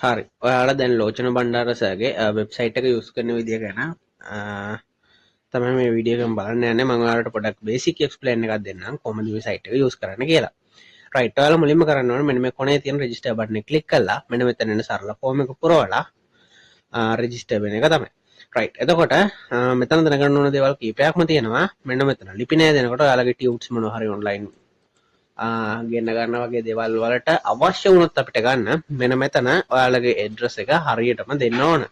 හරි. ඔයාලා දැන් ලෝචන බණ්ඩාර සර්ගේ වෙබ්සයිට් එක යූස් කරන විදිය ගැන තමයි මේ වීඩියෝ එකෙන් බලන්න යන්නේ. මම ඔයාලට පොඩක් බේසික් එක්ස්ප්ලেইন එකක් දෙන්නම් කොහොමද මේ සයිට් එක යූස් කරන්න කියලා. රයිට්. ඔයාලා මුලින්ම කරන්න ඕනේ මෙන්න මේ කොනේ තියෙන රෙජිස්ටර් බටන් එක ක්ලික් කරලා මෙන්න මෙතන එන සරල ෆෝම් එක පුරවලා රෙජිස්ටර් වෙන එක තමයි. රයිට්. එතකොට මෙතන දැනගන්න ඕන දේවල් කීපයක්ම තියෙනවා. මෙන්න මෙතන ලිපිනය දෙනකොට ඔයාලගේ ටියුට්ස් මොනවා හරි ඔන්ලයින් ගෙන්න ගන්න වගේ දේවල් වලට අවශ්‍ය වුණොත් අපිට ගන්න මෙන්න මෙතන ඔයාලගේ ඇඩ්‍රස් එක හරියටම දෙන්න ඕන.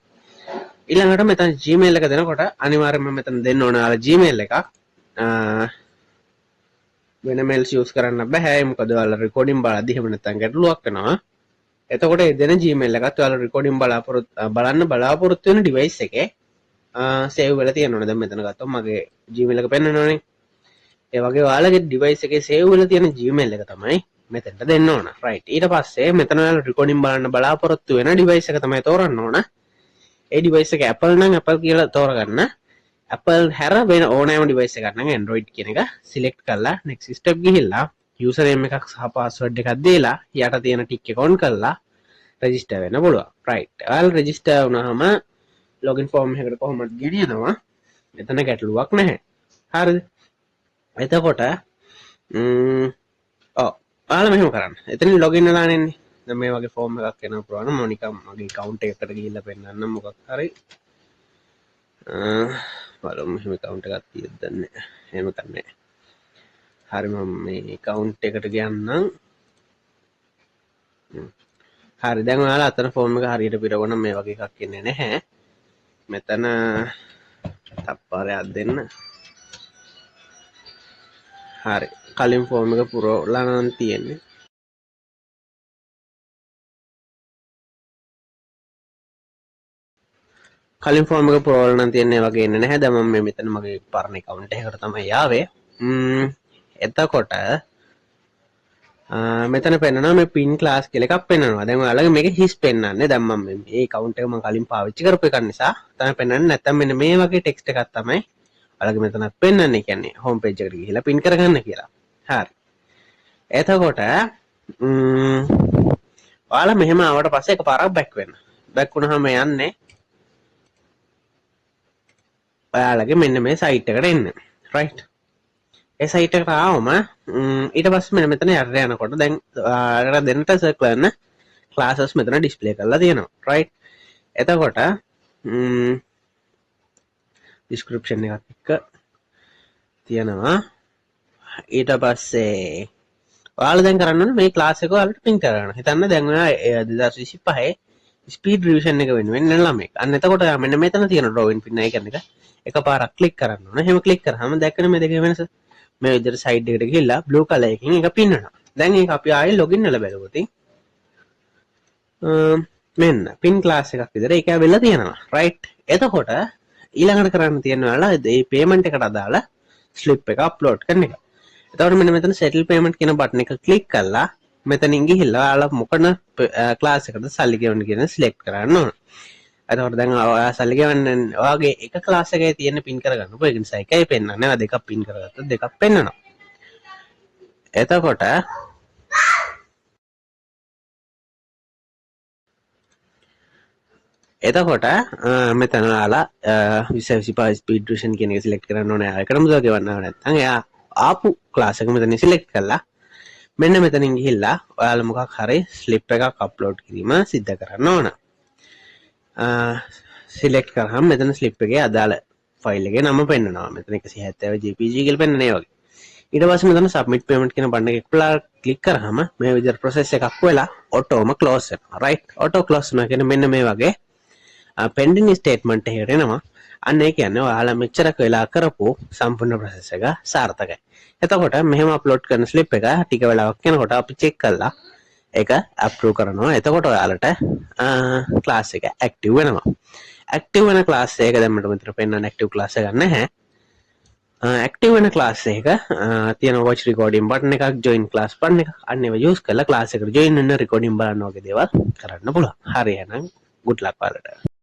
ඊළඟට මෙතන Gmail එක දෙනකොට අනිවාර්යයෙන්ම මෙතන දෙන්න ඕන ඔයාලා Gmail එකක්. වෙන මේල්ස් යූස් කරන්න බෑ. මොකද ඔයාලා රෙකෝඩින් බලද්දි එහෙම නැත්නම් ගැටලුවක් වෙනවා. එතකොට ඒ දෙන Gmail එකත් ඔයාලා රෙකෝඩින් බලන්න බලාපොරොත්තු වෙන ඩිවයිස් එකේ සේව් වෙලා තියෙන්න ඕන. දැන් මෙතන ගත්තොත් මගේ Gmail එක පෙන්වනවානේ. ඒ වගේ ඔයාලගේ ඩිවයිස් එකේ සේව් වෙලා තියෙන Gmail එක තමයි මෙතනට දෙන්න ඕන. රයිට්. ඊට පස්සේ මෙතන ඔයාලා රෙකෝඩින් බලන්න බලාපොරොත්තු වෙන ඩිවයිස් එක තමයි තෝරන්න ඕන. ඒ ඩිවයිස් එක Apple නම් Apple කියලා තෝරගන්න. Apple හැර වෙන ඕනෑම ඩිවයිස් එකක් නම් Android කියන එක සිලෙක්ට් කරලා next step ගිහිල්ලා user name එකක් සහ password එකක් දීලා යට තියෙන ටික් එක on කරලා register වෙන්න පුළුවන්. right. ඔයාලා register වුණාම login form එකකට කොහොමද ගෙනියනවා? මෙතන ගැටලුවක් නැහැ. හරිද? එතකොට ඔයාලා මෙහෙම කරන්න. එතනින් login වෙලා නෙන්නේ. දැන් මේ වගේ form එකක් එනවා පුරවන්න මම නිකන් මගේ account එකකට ගිහිල්ලා පෙන්නන්නම් මොකක් හරි. බලමු මෙහෙම account එකක් තියෙද්ද නැහැ. එහෙම කරන්නේ. හරි මම මේ account එකට ගියන්නම්. හරි දැන් ඔයාලා අතන form එක හරියට පිරවන මේ වගේ එකක් එන්නේ නැහැ. මෙතන තප්පාරයක් දෙන්න. හරි කලින් form එක පුරවලා නම් තියෙන්නේ. කලින් ෆෝම් එක පුරවලා නම් තියෙන්නේ වගේ එන්නේ නැහැ. දැන් මම මෙතන මගේ පරණ account එකකට තමයි ආවේ. එතකොට මෙතන පෙන්නනවා මේ pin class කියලා එකක් පෙන්නනවා. දැන් ඔයාලගේ මේක හිස් පෙන්නන්නේ. දැන් මම මේ account එක මම කලින් පාවිච්චි කරපු එකක් නිසා තමයි පෙන්නන්නේ. නැත්නම් මෙන්න මේ වගේ text එකක් තමයි ඔයාලගේ මෙතනත් පෙන්නන්නේ. කියන්නේ home page එකට ගිහිල්ලා pin කරගන්න කියලා. හරි. එතකොට ඔයාලා මෙහෙම ආවට පස්සේ එකපාරක් back වෙන්න. back වුණාම යන්නේ ඔයාලගේ මෙන්න මේ සයිට් එකට එන්න. right. ඒ සයිට් එකට ආවම ඊට පස්සේ මෙන්න මෙතන යට යනකොට දැන් ඔයාලට දෙන්නට සර්ච් කරන classes මෙතන display කරලා තියෙනවා. right. එතකොට description එකක් එක්ක තියෙනවා. ඊට පස්සේ ඔයාලා දැන් කරන්න ඕනේ මේ class එක ඔයාලට pin කරගන්න. හිතන්න දැන් ඔයා 2025 ස්පීඩ් රිවිෂන් එක වෙනුවෙන් ළමෙක්. අන්න එතකොට මෙන්න මෙතන තියෙන drawing pin icon එක එකපාරක් ක්ලික් කරන්න ඕන. එහෙම ක්ලික් කරාම දැක්කනේ මේ දෙකේ වෙනස. මේ විදිහට සයිඩ් එකට ගිහිල්ලා blue color එකකින් එක පින් වෙනවා. දැන් ඒක අපි ආයෙ login වෙලා බලුවොත් මෙන්න pin class එකක් විතර ඒක වෙලා තියෙනවා. right. එතකොට ඊළඟට කරන්න තියෙන ඔයාලා මේ payment එකට අදාළ slip එක upload කරන එක. එතකොට මෙන්න මෙතන settle payment කියන බටන් එක ක්ලික් කරලා මෙතනින් ගිහිල්ලා ඔයාලා මොකන class එකටද සල්ලි ගෙවන්න කියන select කරන්න ඕන. එතකොට දැන් ඔයා සල්ලි ගෙවන්න ඔයාගේ එක ක්ලාස් එකේ තියෙන පින් කරගන්නකො. ඒක නිසා එකයි පෙන්නන්නේ. ඔයා දෙකක් පින් කරගත්තොත් දෙකක් පෙන්නනවා. එතකොට මෙතන ඔයාලා 2025 ස්පීඩ් රිවිෂන් කියන එක සිලෙක්ට් කරන්න ඕනේ. ඒකටම මුදල් ගෙවන්නව නැත්නම් එයා ආපු ක්ලාස් එක මෙතන සිලෙක්ට් කරලා මෙන්න මෙතනින් ගිහිල්ලා ඔයාලා මොකක් හරි ස්ලිප් එකක් අප්ලෝඩ් කිරීම සිද්ධ කරන්න ඕන. සිලෙක්ට් කරාම මෙතන ස්ලිප් එකේ අදාළ ෆයිල් එකේ නම පෙන්නනවා. මෙතන 170 JPG කියලා පෙන්නන්නේ වගේ. ඊට පස්සේ මෙතන submit payment කියන බටන් එක ක්ලික් කරාම මේ විදිහට process එකක් වෙලා ඔටෝම close වෙනවා. right. auto close වෙනවා කියන්නේ මෙන්න මේ වගේ pending statement එකකට එනවා. අන්න ඒ කියන්නේ ඔයාලා මෙච්චර වෙලා කරපු සම්පූර්ණ process එක සාර්ථකයි. එතකොට මෙහෙම අප්ලෝඩ් කරන ස්ලිප් එක ටික වෙලාවක් යනකොට අපි චෙක් කරලා ඒක අප්‍රූව් කරනවා. එතකොට ඔයාලට ක්ලාස් එක ඇක්ටිව් වෙනවා. ඇක්ටිව් වෙන ක්ලාස් එක දැන් මට මෙතන පෙන්නන්න ඇක්ටිව් ක්ලාස් එකක් නැහැ. ඇක්ටිව් වෙන ක්ලාස් එක තියෙන watch recording button එකක් join class button එක අන්න ඒවා යූස් කරලා ක්ලාස් එකට join වෙන්න recording බලන්න වගේ දේවල් කරන්න පුළුවන්. හරි එහෙනම් good luck ඔයාලට.